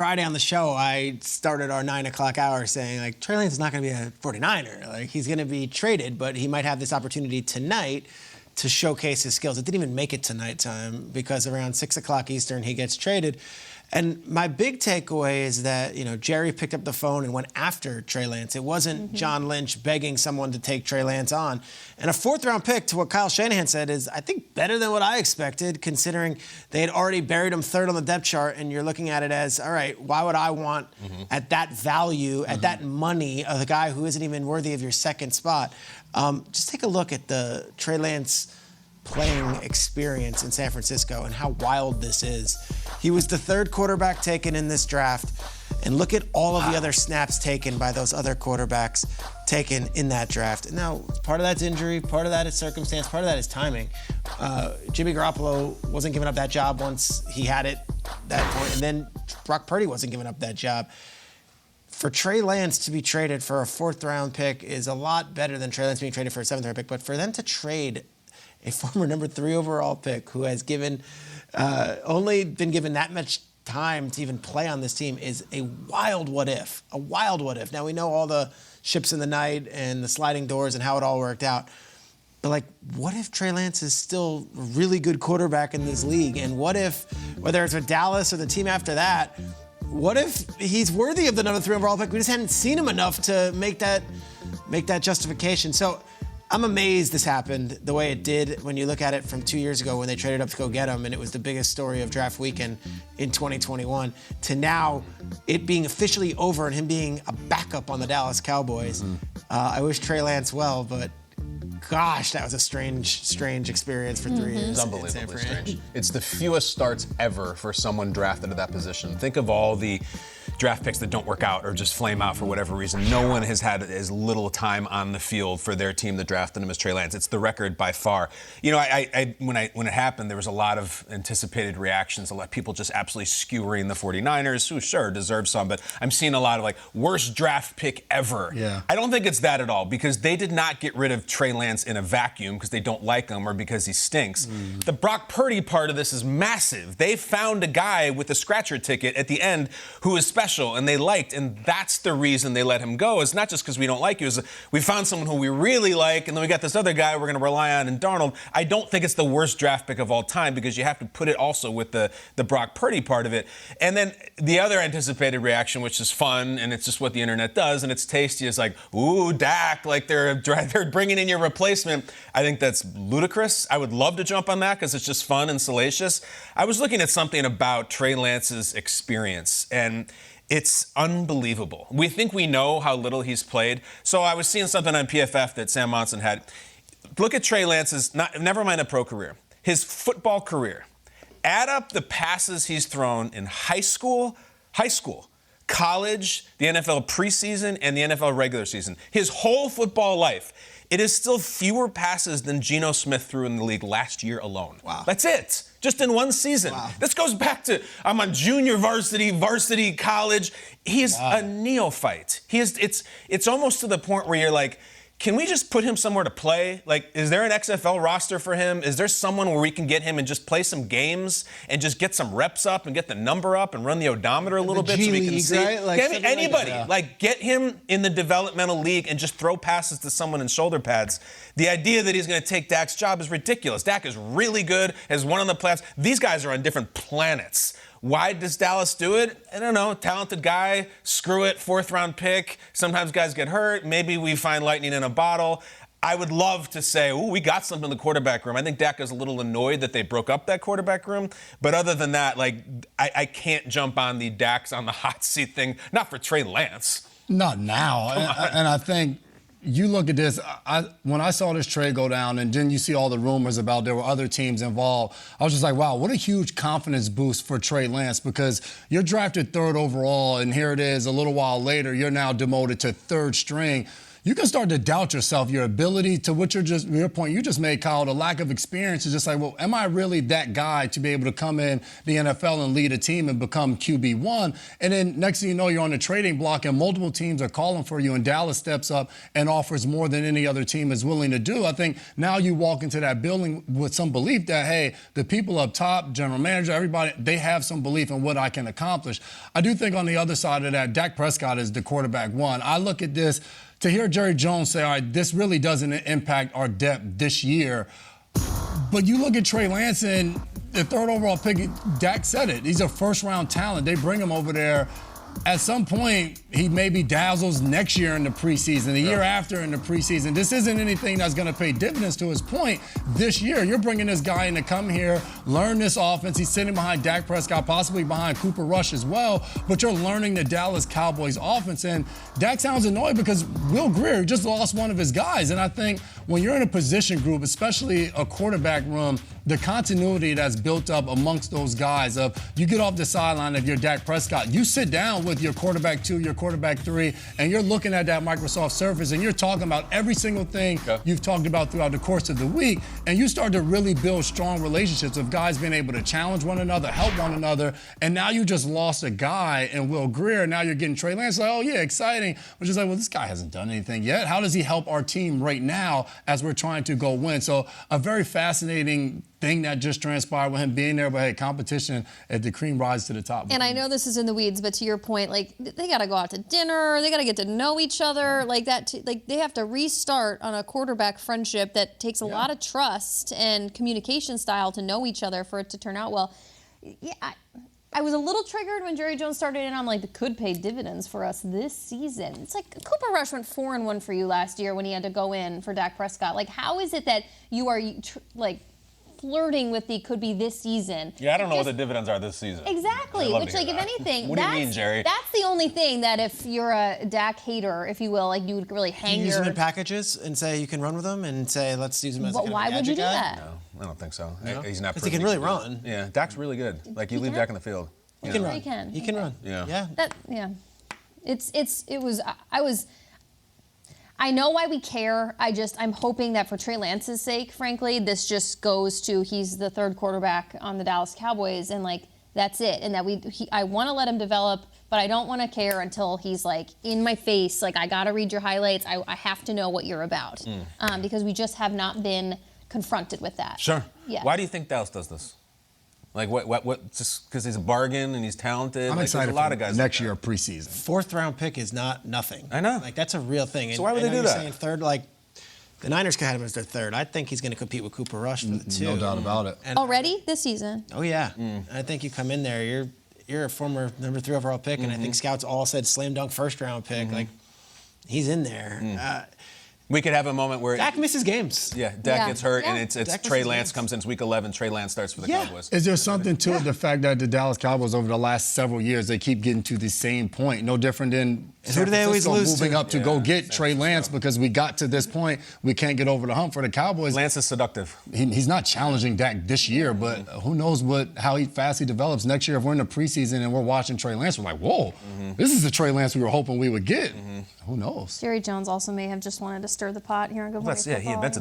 Friday on the show, I started our 9 o'clock hour saying, like, Trey Lance is not going to be a 49er. Like, he's going to be traded, but he might have this opportunity tonight to showcase his skills. It didn't even make it to nighttime because around 6 o'clock Eastern, he gets traded. And my big takeaway is that, Jerry picked up the phone and went after Trey Lance. It wasn't John Lynch begging someone to take Trey Lance on. And a fourth-round pick, to what Kyle Shanahan said, is, I think, better than what I expected, considering they had already buried him third on the depth chart, and you're looking at it as, all right, why would I want, at that value, at that money, of the guy who isn't even worthy of your second spot? Just take a look at the Trey Lance playing experience in San Francisco and how wild this is. He was the third quarterback taken in this draft, and look at all of the other snaps taken by those other quarterbacks taken in that draft. And now, part of that's injury, part of that is circumstance, part of that is timing. Jimmy Garoppolo wasn't giving up that job once he had it that point, and then Brock Purdy wasn't giving up that job. For Trey Lance to be traded for a fourth-round pick is a lot better than Trey Lance being traded for a seventh-round pick, but for them to trade a former number 3 overall pick who has only been given that much time to even play on this team is a wild what if. A wild what if. Now, we know all the ships in the night and the sliding doors and how it all worked out. But, what if Trey Lance is still a really good quarterback in this league? And what if, whether it's with Dallas or the team after that, what if he's worthy of the number 3 overall pick? We just hadn't seen him enough to make that justification. So I'm amazed this happened the way it did when you look at it from 2 years ago when they traded up to go get him, and it was the biggest story of draft weekend in 2021, to now it being officially over and him being a backup on the Dallas Cowboys. I wish Trey Lance well, but gosh, that was a strange experience for 3 years. It's unbelievably strange. It's the fewest starts ever for someone drafted at that position. Think of all the draft picks that don't work out or just flame out for whatever reason. No one has had as little time on the field for their team that drafted him as Trey Lance. It's the record by far. When it happened, there was a lot of anticipated reactions, a lot of people just absolutely skewering the 49ers, who sure deserve some, but I'm seeing a lot of worst draft pick ever. Yeah. I don't think it's that at all, because they did not get rid of Trey Lance in a vacuum because they don't like him or because he stinks. The Brock Purdy part of this is massive. They found a guy with a scratcher ticket at the end who is special and they liked, and that's the reason they let him go. It's not just because we don't like you. It's we found someone who we really like, and then we got this other guy we're going to rely on in Darnold. I don't think it's the worst draft pick of all time, because you have to put it also with the Brock Purdy part of it. And then the other anticipated reaction, which is fun, and it's just what the internet does, and it's tasty, is ooh, Dak, they're bringing in your replacement. I think that's ludicrous. I would love to jump on that because it's just fun and salacious. I was looking at something about Trey Lance's experience, and it's unbelievable. We think we know how little he's played. So I was seeing something on PFF that Sam Monson had. Look at Trey Lance's, never mind a pro career, his football career. Add up the passes he's thrown in high school, college, the NFL preseason, and the NFL regular season. His whole football life, it is still fewer passes than Geno Smith threw in the league last year alone. Wow. That's it. Just in one season. Wow. This goes back to, I'm on junior varsity, college. He is a neophyte. It's almost to the point where you're like, can we just put him somewhere to play? Is there an XFL roster for him? Is there someone where we can get him and just play some games and just get some reps up and get the number up and run the odometer a little bit so we can see? Right? Anybody. Like Get him in the developmental league and just throw passes to someone in shoulder pads. The idea that he's going to take Dak's job is ridiculous. Dak is really good, has won on the playoffs. These guys are on different planets. Why does Dallas do it? I don't know. Talented guy. Screw it. 4th-round pick. Sometimes guys get hurt. Maybe we find lightning in a bottle. I would love to say, ooh, we got something in the quarterback room. I think Dak is a little annoyed that they broke up that quarterback room. But other than that, I can't jump on the Dak's on the hot seat thing. Not for Trey Lance. Not now. And I think you look at this, when I saw this trade go down and then you see all the rumors about there were other teams involved, I was just like, wow, what a huge confidence boost for Trey Lance, because you're drafted 3rd overall and here it is a little while later, you're now demoted to 3rd string. you can start to doubt yourself, your ability to your point you just made, Kyle, the lack of experience is just like, well, am I really that guy to be able to come in the NFL and lead a team and become QB1? And then next thing you know, you're on the trading block and multiple teams are calling for you, and Dallas steps up and offers more than any other team is willing to do. I think now you walk into that building with some belief that, hey, the people up top, general manager, everybody, they have some belief in what I can accomplish. I do think on the other side of that, Dak Prescott is the quarterback one. I look at this, to hear Jerry Jones say, all right, this really doesn't impact our depth this year. But you look at Trey Lance and the third overall pick, Dak said it. He's a first-round talent. They bring him over there. At some point, he maybe dazzles next year in the preseason, the year after in the preseason. This isn't anything that's going to pay dividends. To his point, this year, you're bringing this guy in to come here, learn this offense. He's sitting behind Dak Prescott, possibly behind Cooper Rush as well, but you're learning the Dallas Cowboys offense. And Dak sounds annoyed because Will Grier just lost one of his guys. And I think when you're in a position group, especially a quarterback room, the continuity that's built up amongst those guys of you get off the sideline of your Dak Prescott, you sit down with your quarterback 2, your quarterback 3, and you're looking at that Microsoft Surface and you're talking about every single thing you've talked about throughout the course of the week, and you start to really build strong relationships of guys being able to challenge one another, help one another, and now you just lost a guy in Will Grier, now you're getting Trey Lance, like, oh yeah, exciting, but just like, well, this guy hasn't done anything yet. How does he help our team right now as we're trying to go win? So a very fascinating thing that just transpired with him being there, but hey, competition as the cream rises to the top. And I know this is in the weeds, but to your point, like, they got to go out to dinner, they got to get to know each other, like that. Like, they have to restart on a quarterback friendship that takes a lot of trust and communication style to know each other for it to turn out well. Yeah, I was a little triggered when Jerry Jones started in. I'm like, it could pay dividends for us this season. It's like Cooper Rush went 4-1 for you last year when he had to go in for Dak Prescott. Like, how is it that you are flirting with the could be this season? Yeah, I don't know what the dividends are this season. Exactly. Which, like, if anything, what do you mean, Jerry? That's the only thing that if you're a Dak hater, if you will, like, you would really hang you use your... them in packages and say you can run with them and say let's use them as a But kind of why would you do guy? that? No, I don't think so. No? He's not. Because he can really run. Yeah, Dak's really good. Like, you leave Dak in the field. He can run. He can. He can run. Yeah. I know why we care. I'm hoping that for Trey Lance's sake, frankly, this just goes to he's the third quarterback on the Dallas Cowboys, and like that's it. And that I want to let him develop, but I don't want to care until he's like in my face. Like, I got to read your highlights. I have to know what you're about, because we just have not been confronted with that. Sure. Yeah. Why do you think Dallas does this? Like, what? Just because he's a bargain and he's talented? I'm like, excited there's a lot for of guys next like year preseason. 4th round pick is not nothing. I know. Like, that's a real thing. So why would they do you're that? Saying third, like the Niners could have him as their third. I think he's going to compete with Cooper Rush for the 2. No doubt about it. And Already this season. Oh yeah. I think you come in there. You're a former number 3 overall pick, and I think scouts all said slam dunk 1st round pick. Like, he's in there. We could have a moment where Dak misses games. Dak gets hurt, and it's Dak Trey misses Lance games. comes in week 11. Trey Lance starts for the Cowboys. Is there something to it, the fact that the Dallas Cowboys over the last several years, they keep getting to the same point? No different than Who do they always lose moving to? up to go get Trey Lance because we got to this point. We can't get over the hump for the Cowboys. Lance is seductive. He's not challenging Dak this year, but who knows how fast he develops next year. If we're in the preseason and we're watching Trey Lance, we're like, whoa, this is the Trey Lance we were hoping we would get. Who knows? Jerry Jones also may have just wanted to stir the pot here on Good Morning He invented